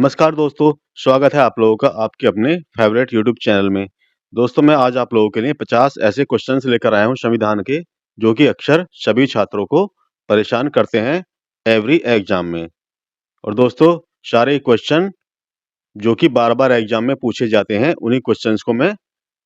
नमस्कार दोस्तों, स्वागत है आप लोगों का आपके अपने फेवरेट यूट्यूब चैनल में। दोस्तों मैं आज आप लोगों के लिए 50 ऐसे क्वेश्चंस लेकर आया हूं संविधान के, जो कि अक्सर सभी छात्रों को परेशान करते हैं एवरी एग्जाम में। और दोस्तों सारे क्वेश्चन जो कि बार-बार एग्जाम में पूछे जाते हैं, उन्हीं क्वेश्चंस को मैं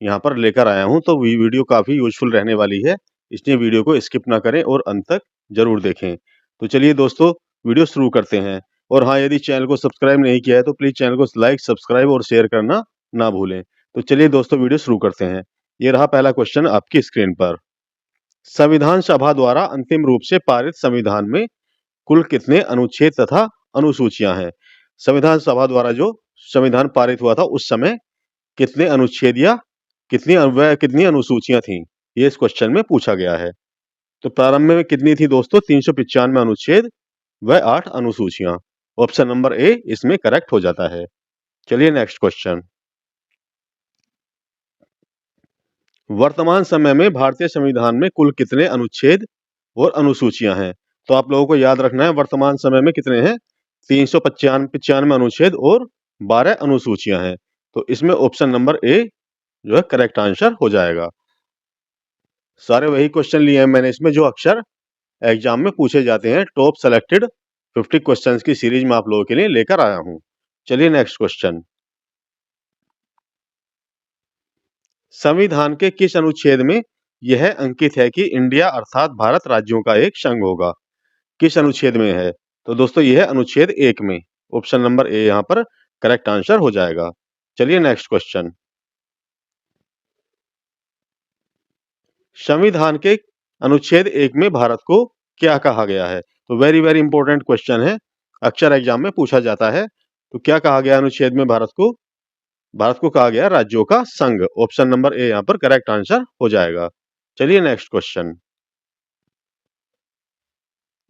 यहाँ पर लेकर आया हूँ। तो वीडियो काफ़ी यूजफुल रहने वाली है, इसलिए वीडियो को स्किप ना करें और अंत तक ज़रूर देखें। तो चलिए दोस्तों वीडियो शुरू करते हैं। और हाँ, यदि चैनल को सब्सक्राइब नहीं किया है तो प्लीज़ चैनल को लाइक, सब्सक्राइब और शेयर करना ना भूलें। तो चलिए दोस्तों वीडियो शुरू करते हैं। ये रहा पहला क्वेश्चन आपकी स्क्रीन पर। संविधान सभा द्वारा अंतिम रूप से पारित संविधान में कुल कितने अनुच्छेद तथा अनुसूचियां हैं? संविधान सभा द्वारा जो संविधान पारित हुआ था उस समय कितने अनुच्छेद या कितनी अनुसूचियां थीं? ये इस क्वेश्चन में पूछा गया है। तो प्रारंभ में कितनी थी दोस्तों? 395 अनुच्छेद व 8 अनुसूचियां। ऑप्शन नंबर ए इसमें करेक्ट हो जाता है। चलिए नेक्स्ट क्वेश्चन। वर्तमान समय में भारतीय संविधान में कुल कितने अनुच्छेद और अनुसूचियां हैं? तो आप लोगों को याद रखना है वर्तमान समय में कितने हैं? 395 अनुच्छेद और 12 अनुसूचियां हैं। तो इसमें ऑप्शन नंबर ए जो है करेक्ट आंसर हो जाएगा। सारे वही क्वेश्चन लिए हैं मैंने इसमें जो अक्सर एग्जाम में पूछे जाते हैं। टॉप सेलेक्टेड 50 क्वेश्चंस की सीरीज में आप लोगों के लिए लेकर आया हूं। चलिए नेक्स्ट क्वेश्चन। संविधान के किस अनुच्छेद में यह अंकित है कि इंडिया अर्थात भारत राज्यों का एक संघ होगा? किस अनुच्छेद में है? तो दोस्तों यह है अनुच्छेद 1 में। ऑप्शन नंबर ए यहां पर करेक्ट आंसर हो जाएगा। चलिए नेक्स्ट क्वेश्चन। संविधान के अनुच्छेद 1 में भारत को क्या कहा गया है? तो वेरी वेरी इंपॉर्टेंट क्वेश्चन है, अक्सर एग्जाम में पूछा जाता है। तो क्या कहा गया अनुच्छेद में भारत को? भारत को कहा गया राज्यों का संघ। ऑप्शन नंबर ए यहां पर करेक्ट आंसर हो जाएगा। चलिए नेक्स्ट क्वेश्चन।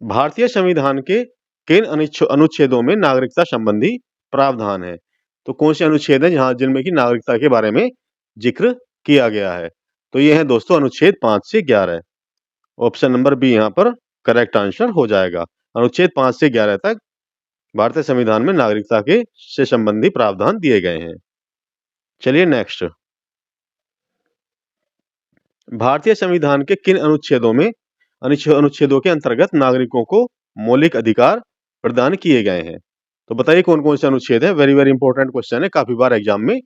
भारतीय संविधान के किन अनुच्छेदों में नागरिकता संबंधी प्रावधान है? तो कौन से अनुच्छेद हैं जहां जिनमें की नागरिकता के बारे में जिक्र किया गया है? तो ये है दोस्तों अनुच्छेद 5 से 11। ऑप्शन नंबर बी यहाँ पर करेक्ट आंसर हो जाएगा। अनुच्छेद 5 से 11 तक भारतीय संविधान में नागरिकता के से संबंधी प्रावधान दिए गए हैं। चलिए नेक्स्ट। भारतीय संविधान के किन अनुच्छेदों में अनुच्छेदों के अंतर्गत नागरिकों को मौलिक अधिकार प्रदान किए गए हैं? तो बताइए कौन कौन से अनुच्छेद है? वेरी वेरी इंपॉर्टेंट क्वेश्चन है, काफी बार एग्जाम में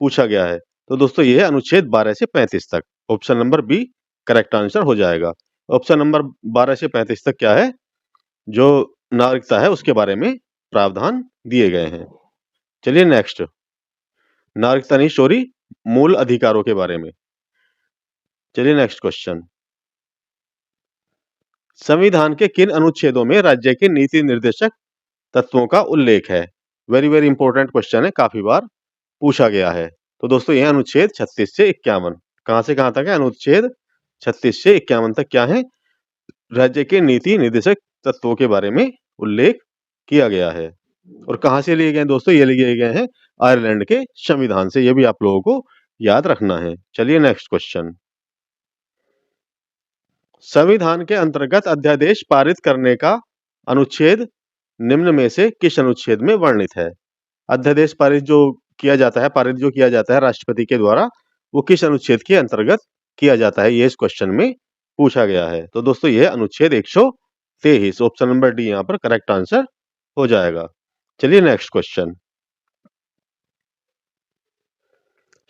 पूछा गया है। तो दोस्तों ये है अनुच्छेद 12 से 35 तक। Option number B correct answer हो जाएगा। ऑप्शन नंबर 12 से 35 तक क्या है? जो नागरिकता है उसके बारे में प्रावधान दिए गए हैं। चलिए नेक्स्ट। नागरिकता नहीं सॉरी, मूल अधिकारों के बारे में। चलिए नेक्स्ट क्वेश्चन। संविधान के किन अनुच्छेदों में राज्य के नीति निर्देशक तत्वों का उल्लेख है? वेरी वेरी इंपॉर्टेंट क्वेश्चन है, काफी बार पूछा गया है। तो दोस्तों यह अनुच्छेद 36 से 51। कहां से कहां तक है? अनुच्छेद 36 से 51 तक क्या है? राज्य के नीति निर्देशक तत्वों के बारे में उल्लेख किया गया है। और कहां से लिए गए दोस्तों? ये लिए गए हैं आयरलैंड के संविधान से। ये भी आप लोगों को याद रखना है। चलिए नेक्स्ट क्वेश्चन। संविधान के अंतर्गत अध्यादेश पारित करने का अनुच्छेद निम्न में से किस अनुच्छेद में वर्णित है? अध्यादेश पारित जो किया जाता है राष्ट्रपति के द्वारा, वो किस अनुच्छेद के अंतर्गत किया जाता है? ये इस क्वेश्चन में पूछा गया है। तो दोस्तों ये अनुच्छेद 123। ऑप्शन नंबर डी यहाँ पर करेक्ट आंसर हो जाएगा। चलिए नेक्स्ट क्वेश्चन।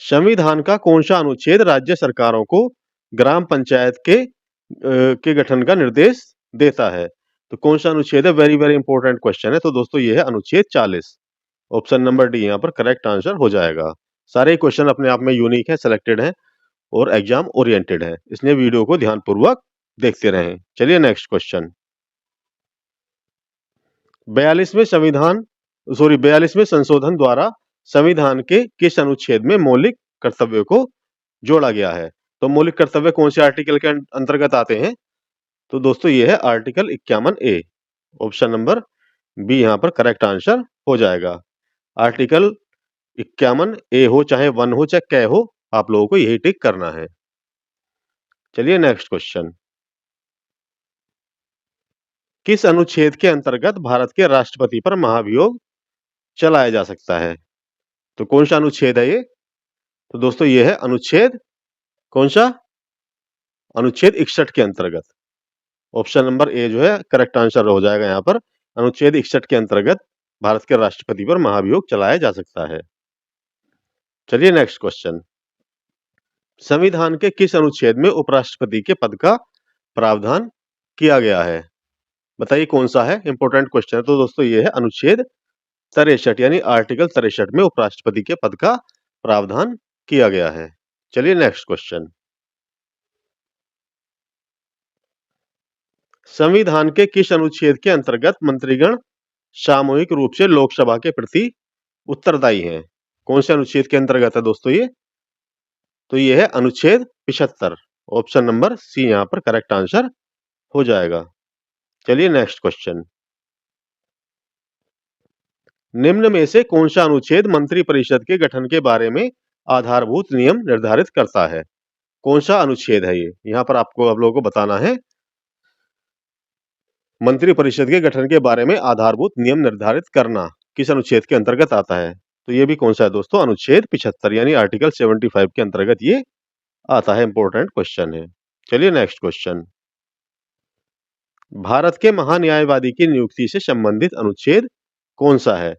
संविधान का कौन सा अनुच्छेद राज्य सरकारों को ग्राम पंचायत के गठन का निर्देश देता है? तो कौन सा अनुच्छेद है? वेरी वेरी इंपॉर्टेंट क्वेश्चन है। तो दोस्तों ये है अनुच्छेद 40। ऑप्शन नंबर डी यहाँ पर करेक्ट आंसर हो जाएगा। सारे क्वेश्चन अपने आप में यूनिक है, सिलेक्टेड है और एग्जाम ओरिएंटेड है, इसलिए वीडियो को ध्यानपूर्वक देखते रहें। चलिए नेक्स्ट क्वेश्चन। 42वें संशोधन द्वारा संविधान के किस अनुच्छेद में मौलिक कर्तव्यों को जोड़ा गया है? तो मौलिक कर्तव्य कौन से आर्टिकल के अंतर्गत आते हैं? तो दोस्तों ये है article 51A। Option number B यहाँ पर करेक्ट आंसर हो जाएगा। आर्टिकल 51A हो चाहे 1 हो चाहे कै हो, आप लोगों को यही टिक करना है। चलिए नेक्स्ट क्वेश्चन। किस अनुच्छेद के अंतर्गत भारत के राष्ट्रपति पर महाभियोग चलाया जा सकता है। तो कौन सा अनुच्छेद है ये? तो दोस्तों ये है अनुच्छेद, कौन सा? अनुच्छेद 61 के अंतर्गत। ऑप्शन नंबर ए जो है करेक्ट आंसर हो जाएगा यहाँ पर। अनुच्छेद 61 के अंतर्गत भारत के राष्ट्रपति पर महाभियोग चलाया जा सकता है। चलिए नेक्स्ट क्वेश्चन। संविधान के किस अनुच्छेद में उपराष्ट्रपति के पद का प्रावधान किया गया है? बताइए कौन सा है? इंपॉर्टेंट क्वेश्चन है। तो दोस्तों ये है अनुच्छेद 63 यानी आर्टिकल 63 में उपराष्ट्रपति के पद का प्रावधान किया गया है। चलिए नेक्स्ट क्वेश्चन। संविधान के किस अनुच्छेद के अंतर्गत मंत्रीगण सामूहिक रूप से लोकसभा के प्रति उत्तरदायी हैं? कौन से अनुच्छेद के अंतर्गत है दोस्तों ये? तो ये है अनुच्छेद 75। ऑप्शन नंबर सी यहाँ पर करेक्ट आंसर हो जाएगा। चलिए नेक्स्ट क्वेश्चन। निम्न में से कौन सा अनुच्छेद मंत्रिपरिषद के गठन के बारे में आधारभूत नियम निर्धारित करता है? कौन सा अनुच्छेद है ये? यहाँ पर आपको आप लोगों को बताना है। मंत्रिपरिषद के गठन के बारे में आधारभूत नियम निर्धारित करना किस अनुच्छेद के अंतर्गत आता है? तो ये भी कौन सा है दोस्तों? अनुच्छेद 75 यानी आर्टिकल 75 के अंतर्गत ये आता है। इंपॉर्टेंट क्वेश्चन है। चलिए नेक्स्ट क्वेश्चन। भारत के महान्यायवादी की नियुक्ति से संबंधित अनुच्छेद कौन सा है?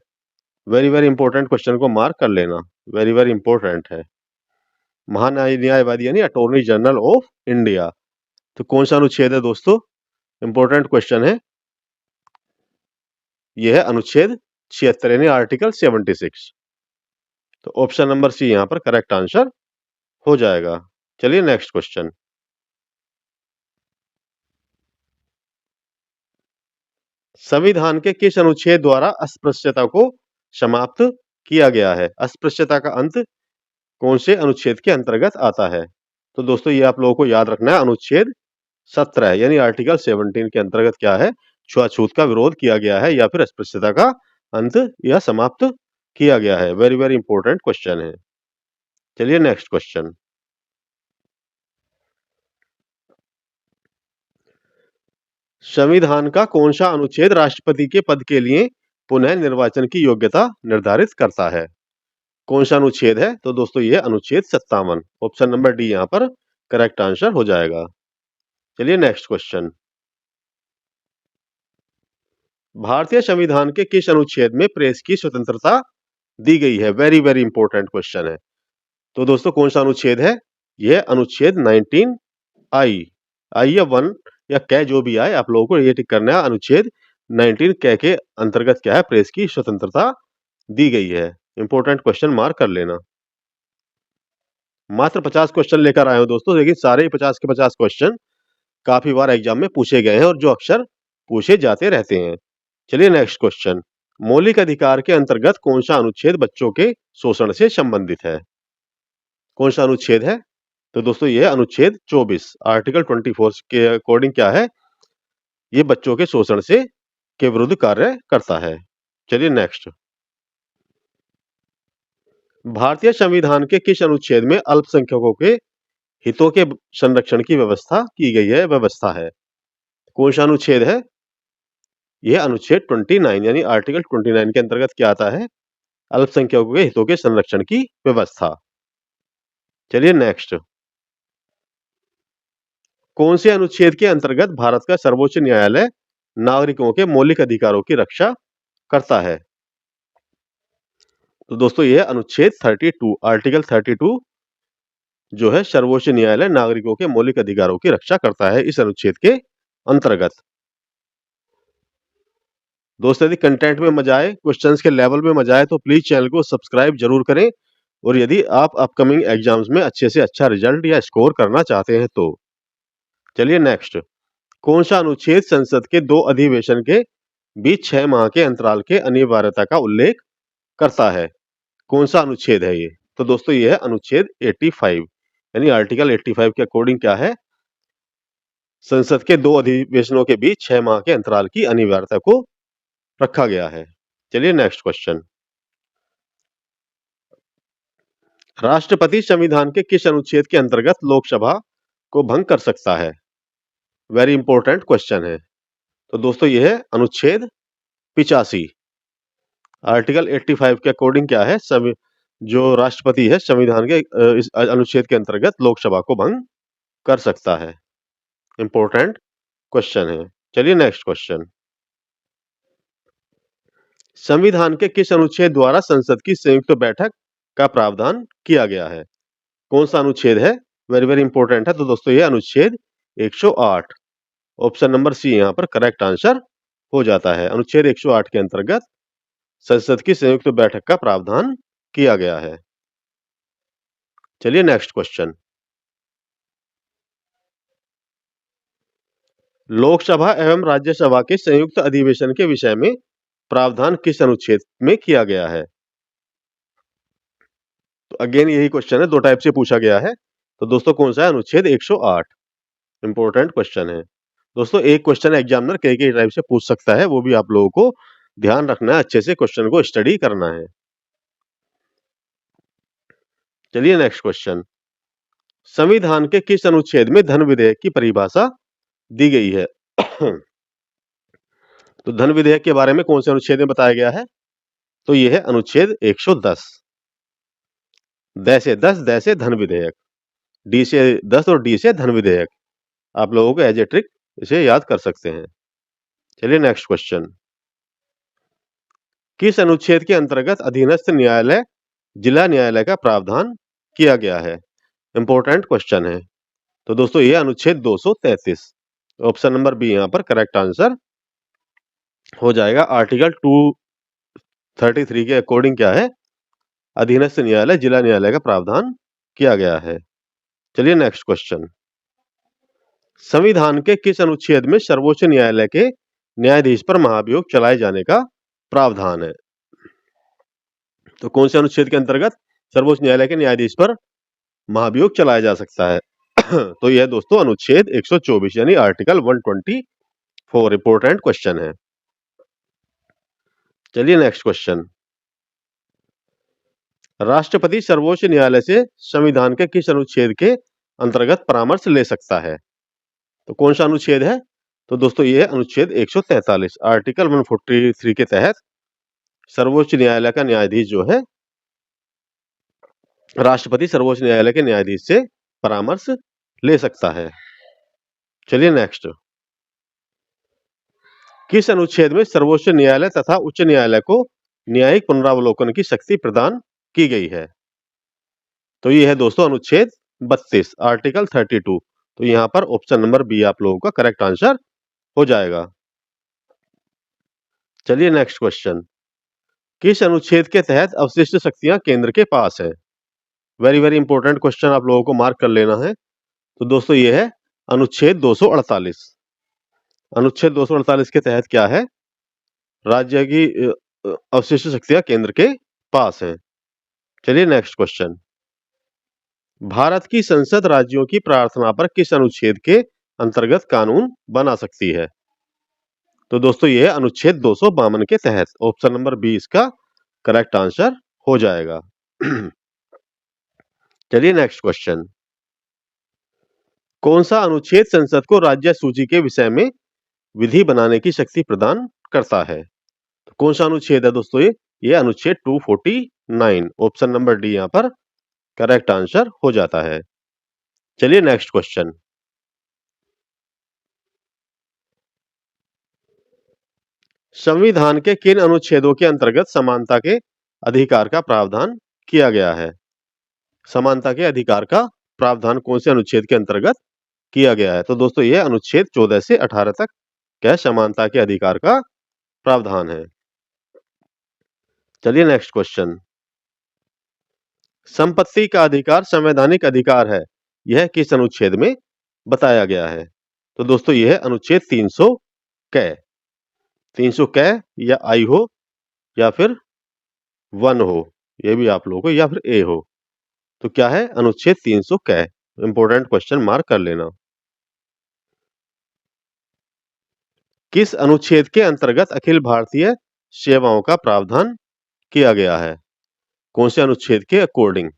वेरी वेरी इंपॉर्टेंट क्वेश्चन को मार्क कर लेना, वेरी वेरी इंपॉर्टेंट है। महान्यायवादी यानी अटॉर्नी जनरल ऑफ इंडिया, तो कौन सा अनुच्छेद है दोस्तों? इंपॉर्टेंट क्वेश्चन है। यह है अनुच्छेद 76 यानी आर्टिकल 76। तो ऑप्शन नंबर सी यहां पर करेक्ट आंसर हो जाएगा। चलिए नेक्स्ट क्वेश्चन। संविधान के किस अनुच्छेद द्वारा अस्पृश्यता को समाप्त किया गया है? अस्पृश्यता का अंत कौन से अनुच्छेद के अंतर्गत आता है? तो दोस्तों ये आप लोगों को याद रखना है। अनुच्छेद 17 यानी आर्टिकल 17 के अंतर्गत क्या है? छुआछूत का विरोध किया गया है या फिर अस्पृश्यता का अंत या समाप्त किया गया है। वेरी वेरी इंपॉर्टेंट क्वेश्चन है। चलिए नेक्स्ट क्वेश्चन। संविधान का कौन सा अनुच्छेद राष्ट्रपति के पद के लिए पुनः निर्वाचन की योग्यता निर्धारित करता है? कौन सा अनुच्छेद है? तो दोस्तों ये अनुच्छेद 57। ऑप्शन नंबर डी यहाँ पर करेक्ट आंसर हो जाएगा। चलिए नेक्स्ट क्वेश्चन। भारतीय संविधान के किस अनुच्छेद में प्रेस की स्वतंत्रता दी गई है? वेरी वेरी इंपॉर्टेंट क्वेश्चन है। तो दोस्तों कौन सा अनुच्छेद है? यह अनुच्छेद 19 आई या 1 या कै जो भी आए आप लोगों को ये टिक करना है। अनुच्छेद 19 कै के अंतर्गत क्या है? प्रेस की स्वतंत्रता दी गई है। इंपॉर्टेंट क्वेश्चन मार्क कर लेना। मात्र 50 क्वेश्चन लेकर आए हो दोस्तों, लेकिन सारे 50 के 50 क्वेश्चन काफी बार एग्जाम में पूछे गए हैं और जो अक्सर पूछे जाते रहते हैं। चलिए नेक्स्ट क्वेश्चन। मौलिक अधिकार के अंतर्गत कौन सा अनुच्छेद बच्चों के शोषण से संबंधित है? कौन सा अनुच्छेद है? तो दोस्तों ये अनुच्छेद 24 आर्टिकल 24 के अकॉर्डिंग क्या है? ये बच्चों के शोषण से के विरुद्ध कार्य करता है। चलिए नेक्स्ट। भारतीय संविधान के किस अनुच्छेद में अल्पसंख्यकों के हितों के संरक्षण की व्यवस्था की गई है? व्यवस्था है कौन सा अनुच्छेद है? यह अनुच्छेद 29 यानी आर्टिकल 29 के अंतर्गत क्या आता है? अल्पसंख्यकों के हितों के संरक्षण की व्यवस्था। चलिए नेक्स्ट। कौन से अनुच्छेद के अंतर्गत भारत का सर्वोच्च न्यायालय नागरिकों के मौलिक अधिकारों की रक्षा करता है? तो दोस्तों यह अनुच्छेद 32 आर्टिकल 32 जो है सर्वोच्च न्यायालय नागरिकों के मौलिक अधिकारों की रक्षा करता है इस अनुच्छेद के अंतर्गत। दोस्तों यदि कंटेंट में मजा आए, क्वेश्चंस के लेवल में मजा आए तो प्लीज चैनल को सब्सक्राइब जरूर करें। और यदि आप अपकमिंग एग्जाम्स में अच्छे से अच्छा रिजल्ट या स्कोर करना चाहते हैं तो। चलिए नेक्स्ट। कौन सा अनुच्छेद संसद के 2 अधिवेशन के बीच 6 माह के अंतराल के अनिवार्यता का उल्लेख करता है? कौन सा अनुच्छेद है ये? तो दोस्तों ये है अनुच्छेद 85 यानी आर्टिकल 85 के अकॉर्डिंग क्या है? संसद के 2 अधिवेशनों के बीच 6 माह के अंतराल की अनिवार्यता को रखा गया है। चलिए नेक्स्ट क्वेश्चन। राष्ट्रपति संविधान के किस अनुच्छेद के अंतर्गत लोकसभा को भंग कर सकता है? वेरी इंपॉर्टेंट क्वेश्चन है। तो दोस्तों यह है अनुच्छेद 85 आर्टिकल 85 के अकॉर्डिंग क्या है, जो राष्ट्रपति है संविधान के इस अनुच्छेद के अंतर्गत लोकसभा को भंग कर सकता है। इंपॉर्टेंट क्वेश्चन है। चलिए नेक्स्ट क्वेश्चन। संविधान के किस अनुच्छेद द्वारा संसद की संयुक्त बैठक का प्रावधान किया गया है? कौन सा अनुच्छेद है? वेरी वेरी इंपॉर्टेंट है। तो दोस्तों ये अनुच्छेद 108, ऑप्शन नंबर सी यहाँ पर करेक्ट आंसर हो जाता है। अनुच्छेद 108 के अंतर्गत संसद की संयुक्त बैठक का प्रावधान किया गया है। चलिए नेक्स्ट क्वेश्चन। लोकसभा एवं राज्यसभा के संयुक्त अधिवेशन के विषय में प्रावधान किस अनुच्छेद में किया गया है? तो अगेन यही क्वेश्चन है, दो टाइप से पूछा गया है। तो दोस्तों कौन सा है? अनुच्छेद 108। इंपॉर्टेंट क्वेश्चन है दोस्तों। एक क्वेश्चन एग्जामिनर कई टाइप से पूछ सकता है, वो भी आप लोगों को ध्यान रखना है, अच्छे से क्वेश्चन को स्टडी करना है। चलिए नेक्स्ट क्वेश्चन। संविधान के किस अनुच्छेद में धन विधेयक की परिभाषा दी गई है? तो धन विधेयक के बारे में कौन से अनुच्छेद में बताया गया है? तो यह है अनुच्छेद 110। द से 10, द से धन विधेयक, डी से 10 और डी से धन विधेयक। आप लोगों को एज ए ट्रिक इसे याद कर सकते हैं। चलिए नेक्स्ट क्वेश्चन। किस अनुच्छेद के अंतर्गत अधीनस्थ न्यायालय जिला न्यायालय का प्रावधान किया गया है? इंपॉर्टेंट क्वेश्चन है। तो दोस्तों ये अनुच्छेद 233, ऑप्शन नंबर बी यहां पर करेक्ट आंसर हो जाएगा। आर्टिकल 233 के अकॉर्डिंग क्या है? अधीनस्थ न्यायालय जिला न्यायालय का प्रावधान किया गया है। चलिए नेक्स्ट क्वेश्चन। संविधान के किस अनुच्छेद में सर्वोच्च न्यायालय के न्यायाधीश पर महाभियोग चलाए जाने का प्रावधान है? तो कौन से अनुच्छेद के अंतर्गत सर्वोच्च न्यायालय के न्यायाधीश पर महाभियोग चलाया जा सकता है? तो यह दोस्तों अनुच्छेद 124 यानी आर्टिकल 124। इंपोर्टेंट क्वेश्चन है। चलिए नेक्स्ट क्वेश्चन। राष्ट्रपति सर्वोच्च न्यायालय से संविधान के किस अनुच्छेद के अंतर्गत परामर्श ले सकता है? तो कौन सा अनुच्छेद है? तो दोस्तों ये है अनुच्छेद 143, आर्टिकल 143 के तहत सर्वोच्च न्यायालय का न्यायाधीश जो है, राष्ट्रपति सर्वोच्च न्यायालय के न्यायाधीश से परामर्श ले सकता है। चलिए नेक्स्ट। किस अनुच्छेद में सर्वोच्च न्यायालय तथा उच्च न्यायालय को न्यायिक पुनरावलोकन की शक्ति प्रदान की गई है? तो ये है दोस्तों अनुच्छेद 32, आर्टिकल 32। तो यहां पर ऑप्शन नंबर बी आप लोगों का करेक्ट आंसर हो जाएगा। चलिए नेक्स्ट क्वेश्चन। किस अनुच्छेद के तहत अवशिष्ट शक्तियां केंद्र के पास है? वेरी वेरी इंपॉर्टेंट क्वेश्चन, आप लोगों को मार्क कर लेना है। तो दोस्तों ये है अनुच्छेद 248। अनुच्छेद 248 के तहत क्या है? राज्य की अवशिष्ट शक्तियां केंद्र के पास हैं। चलिए नेक्स्ट क्वेश्चन। भारत की संसद राज्यों की प्रार्थना पर किस अनुच्छेद के अंतर्गत कानून बना सकती है? तो दोस्तों ये अनुच्छेद 252 के तहत, ऑप्शन नंबर बी इसका करेक्ट आंसर हो जाएगा। चलिए नेक्स्ट क्वेश्चन। कौन सा अनुच्छेद संसद को राज्य सूची के विषय में विधि बनाने की शक्ति प्रदान करता है? तो कौन सा अनुच्छेद है दोस्तों? ये अनुच्छेद 249, ऑप्शन नंबर डी यहां पर करेक्ट आंसर हो जाता है। चलिए नेक्स्ट क्वेश्चन। संविधान के किन अनुच्छेदों के अंतर्गत समानता के अधिकार का प्रावधान किया गया है? समानता के अधिकार का प्रावधान कौन से अनुच्छेद के अंतर्गत किया गया है? तो दोस्तों ये अनुच्छेद 14 से 18 तक क्या समानता के अधिकार का प्रावधान है। चलिए नेक्स्ट क्वेश्चन। संपत्ति का अधिकार संवैधानिक अधिकार है, यह किस अनुच्छेद में बताया गया है? तो दोस्तों यह है अनुच्छेद 300 कै। 300 कै या आई हो या फिर 1 हो, यह भी आप लोगों को, या फिर ए हो। तो क्या है? अनुच्छेद 300 कै। इंपोर्टेंट क्वेश्चन मार्क कर लेना। किस अनुच्छेद के अंतर्गत अखिल भारतीय सेवाओं का प्रावधान किया गया है? कौन से अनुच्छेद के अकॉर्डिंग?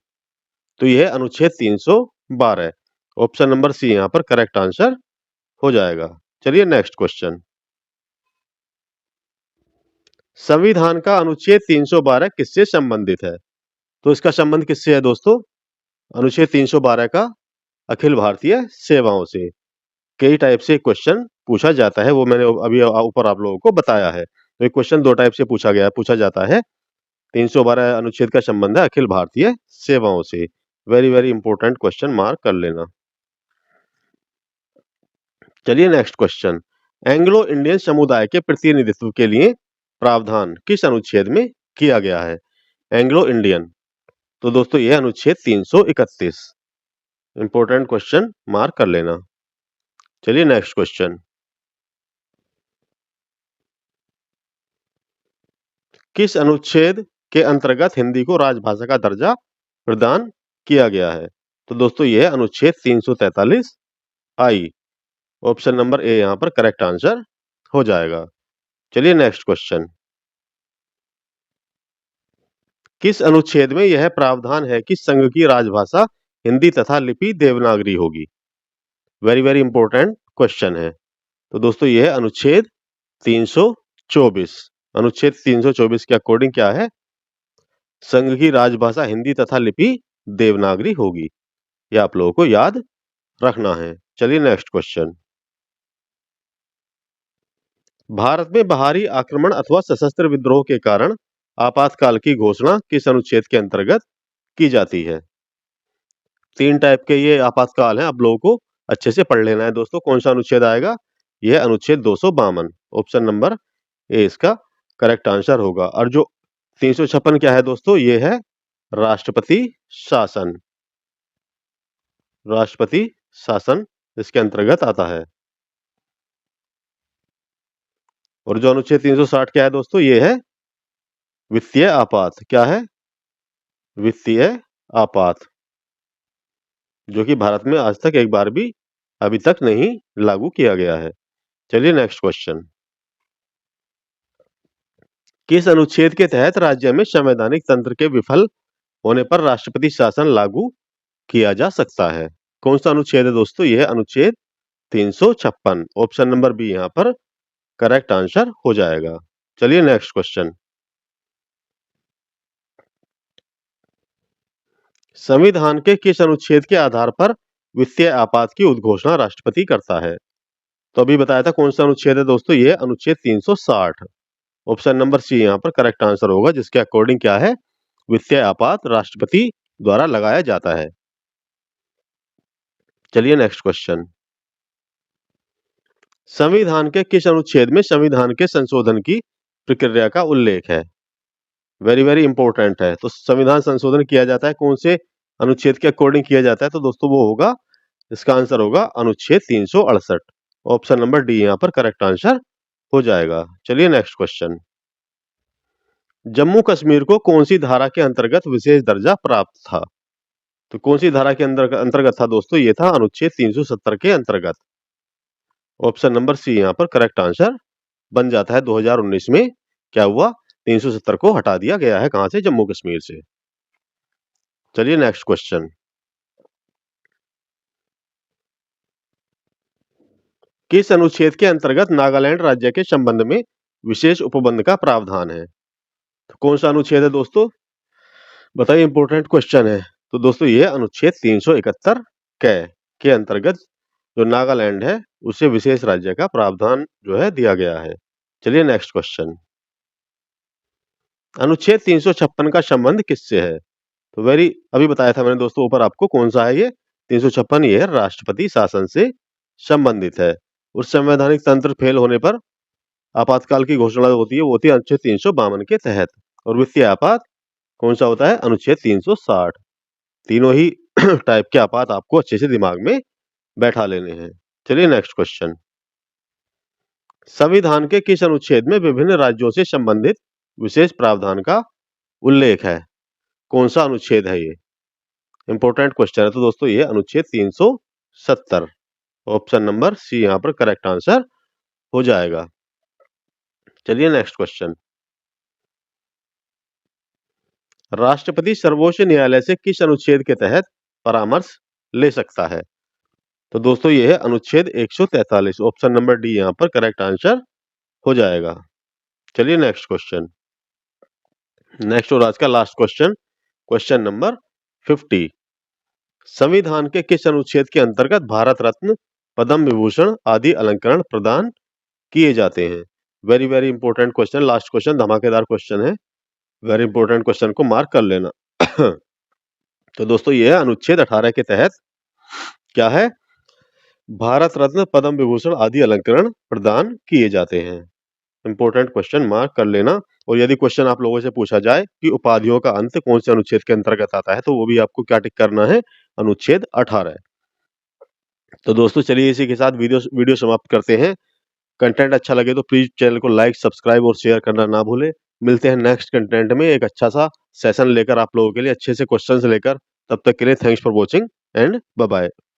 तो यह है अनुच्छेद 312, ऑप्शन नंबर सी यहां पर करेक्ट आंसर हो जाएगा। चलिए नेक्स्ट क्वेश्चन। संविधान का अनुच्छेद 312 किससे संबंधित है? तो इसका संबंध किससे है दोस्तों? अनुच्छेद 312 का अखिल भारतीय सेवाओं से। कई टाइप से क्वेश्चन पूछा जाता है, वो मैंने अभी ऊपर आप लोगों को बताया है। तो ये क्वेश्चन दो टाइप से पूछा जाता है। 312 अनुच्छेद का संबंध है अखिल भारतीय सेवाओं से। Very very important question, mark कर लेना। चलिए नेक्स्ट क्वेश्चन। एंग्लो इंडियन समुदाय के प्रतिनिधित्व के लिए प्रावधान किस अनुच्छेद में किया गया है? एंग्लो इंडियन, तो दोस्तों ये अनुच्छेद 331। इंपॉर्टेंट क्वेश्चन, मार्क कर लेना। चलिए नेक्स्ट क्वेश्चन। किस अनुच्छेद के अंतर्गत हिंदी को राजभाषा का दर्जा प्रदान किया गया है? तो दोस्तों यह अनुच्छेद 343 आई। ऑप्शन नंबर ए यहां पर करेक्ट आंसर हो जाएगा। चलिए नेक्स्ट क्वेश्चन। किस अनुच्छेद में यह प्रावधान है कि संघ की राजभाषा हिंदी तथा लिपि देवनागरी होगी? वेरी वेरी इंपॉर्टेंट क्वेश्चन है। तो दोस्तों यह अनुच्छेद 324। अनुच्छेद 324 के अकॉर्डिंग क्या है? संघ की राजभाषा हिंदी तथा लिपि देवनागरी होगी। यह आप लोगों को याद रखना है। चलिए नेक्स्ट क्वेश्चन। भारत में बाहरी आक्रमण अथवा सशस्त्र विद्रोह के कारण आपातकाल की घोषणा किस अनुच्छेद के अंतर्गत की जाती है? तीन टाइप के ये आपातकाल हैं, आप लोगों को अच्छे से पढ़ लेना है दोस्तों। कौन सा अनुच्छेद आएगा? यह अनुच्छेद 252। ऑप्शन नंबर ए इसका करेक्ट आंसर होगा। और जो 356 क्या है दोस्तों? ये है राष्ट्रपति शासन। राष्ट्रपति शासन इसके अंतर्गत आता है। और जो अनुच्छेद 360 क्या है दोस्तों? ये है वित्तीय आपात। क्या है? वित्तीय आपात, जो कि भारत में आज तक एक बार भी अभी तक नहीं लागू किया गया है। चलिए नेक्स्ट क्वेश्चन। किस अनुच्छेद के तहत राज्य में संवैधानिक तंत्र के विफल होने पर राष्ट्रपति शासन लागू किया जा सकता है? कौन सा अनुच्छेद है दोस्तों? यह अनुच्छेद 356। ऑप्शन नंबर बी यहां पर करेक्ट आंसर हो जाएगा। चलिए नेक्स्ट क्वेश्चन। संविधान के किस अनुच्छेद के आधार पर वित्तीय आपात की उद्घोषणा राष्ट्रपति करता है? तो अभी बताया था कौन सा अनुच्छेद है दोस्तों? ये अनुच्छेद 360। ऑप्शन नंबर सी यहाँ पर करेक्ट आंसर होगा, जिसके अकॉर्डिंग क्या है? वित्तीय आपात राष्ट्रपति द्वारा लगाया जाता है। चलिए नेक्स्ट क्वेश्चन। संविधान के किस अनुच्छेद में संविधान के संशोधन की प्रक्रिया का उल्लेख है? वेरी वेरी इंपॉर्टेंट है। तो संविधान संशोधन किया जाता है कौन से अनुच्छेद के अकॉर्डिंग किया जाता है? तो दोस्तों वो होगा, इसका आंसर होगा अनुच्छेद 368। ऑप्शन नंबर डी यहाँ पर करेक्ट आंसर हो जाएगा। चलिए नेक्स्ट क्वेश्चन। जम्मू कश्मीर को कौन सी धारा के अंतर्गत विशेष दर्जा प्राप्त था? तो कौन सी धारा के अंतर्गत था दोस्तों? ये था अनुच्छेद 370 के अंतर्गत। ऑप्शन नंबर सी यहाँ पर करेक्ट आंसर बन जाता है। 2019 में क्या हुआ? 370 को हटा दिया गया है। कहां से? जम्मू कश्मीर से। चलिए नेक्स्ट क्वेश्चन। किस अनुच्छेद के अंतर्गत नागालैंड राज्य के संबंध में विशेष उपबंध का प्रावधान है? तो कौन सा अनुच्छेद है दोस्तों? बताइए, इंपॉर्टेंट क्वेश्चन है। तो दोस्तों ये अनुच्छेद 371 के अंतर्गत जो नागालैंड है उसे विशेष राज्य का प्रावधान जो है दिया गया है। चलिए नेक्स्ट क्वेश्चन। अनुच्छेद 356 का संबंध किससे है? तो अभी बताया था मैंने दोस्तों ऊपर आपको, कौन सा है ये? 356 ये राष्ट्रपति शासन से संबंधित है। उस संवैधानिक तंत्र फेल होने पर आपातकाल की घोषणा होती है, वो होती है अनुच्छेद 352 के तहत। और वित्तीय आपात कौन सा होता है? अनुच्छेद 360। तीनों ही टाइप के आपात आपको अच्छे से दिमाग में बैठा लेने हैं। चलिए नेक्स्ट क्वेश्चन। संविधान के किस अनुच्छेद में विभिन्न राज्यों से संबंधित विशेष प्रावधान का उल्लेख है? कौन सा अनुच्छेद है ये? इंपॉर्टेंट क्वेश्चन है। तो दोस्तों ये अनुच्छेद 370। ऑप्शन नंबर सी यहाँ पर करेक्ट आंसर हो जाएगा। चलिए नेक्स्ट क्वेश्चन। राष्ट्रपति सर्वोच्च न्यायालय से किस अनुच्छेद के तहत परामर्श ले सकता है? तो दोस्तों ये है अनुच्छेद 143। ऑप्शन नंबर डी यहाँ पर करेक्ट आंसर हो जाएगा। चलिए नेक्स्ट क्वेश्चन। नेक्स्ट और आज का लास्ट क्वेश्चन, क्वेश्चन नंबर 50। संविधान के किस अनुच्छेद के अंतर्गत भारत रत्न, पद्म विभूषण आदि अलंकरण प्रदान किए जाते हैं? Very very important question, last question, धमाकेदार क्वेश्चन है। वेरी इंपॉर्टेंट क्वेश्चन को मार्क कर लेना। तो दोस्तों ये है अनुच्छेद 18 के तहत क्या है, भारत रत्न, पद्म विभूषण आदि अलंकरण प्रदान किए जाते हैं। इंपॉर्टेंट क्वेश्चन, मार्क कर लेना। और यदि क्वेश्चन आप लोगों से पूछा जाए कि उपाधियों का अंत कौन से अनुच्छेद के अंतर्गत आता है, तो वो भी आपको क्या टिक करना है, अनुच्छेद 18। तो दोस्तों चलिए इसी के साथ वीडियो समाप्त करते हैं। कंटेंट अच्छा लगे तो प्लीज चैनल को लाइक, सब्सक्राइब और शेयर करना ना भूले। मिलते हैं नेक्स्ट कंटेंट में एक अच्छा सा सेशन लेकर, आप लोगों के लिए अच्छे से क्वेश्चंस लेकर। तब तक के लिए thanks for watching and bye bye.